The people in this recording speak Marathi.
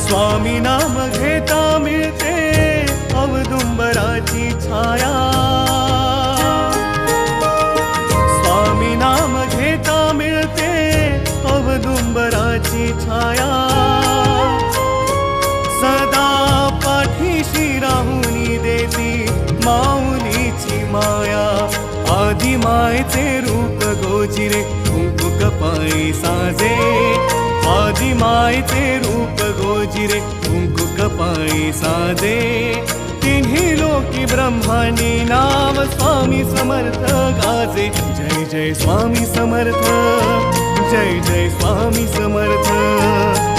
स्वामी नाम घेता मिळते औदुंबराची छाया, स्वामी नाम घेता मिळते औदुंबराची छाया, सदा पाठीशी राहुनी देती माऊलीची माया, आदि मायेचे रूप गोजिरे कुंकू कपाळी साजे, आदि मायेचे रूप गोजिरे कुंकू कपाळी साजे, तिन्ही लोकी ब्रह्मांनी नाम स्वामी समर्थ गाजे, जय जय स्वामी समर्थ, जय जय स्वामी समर्थ।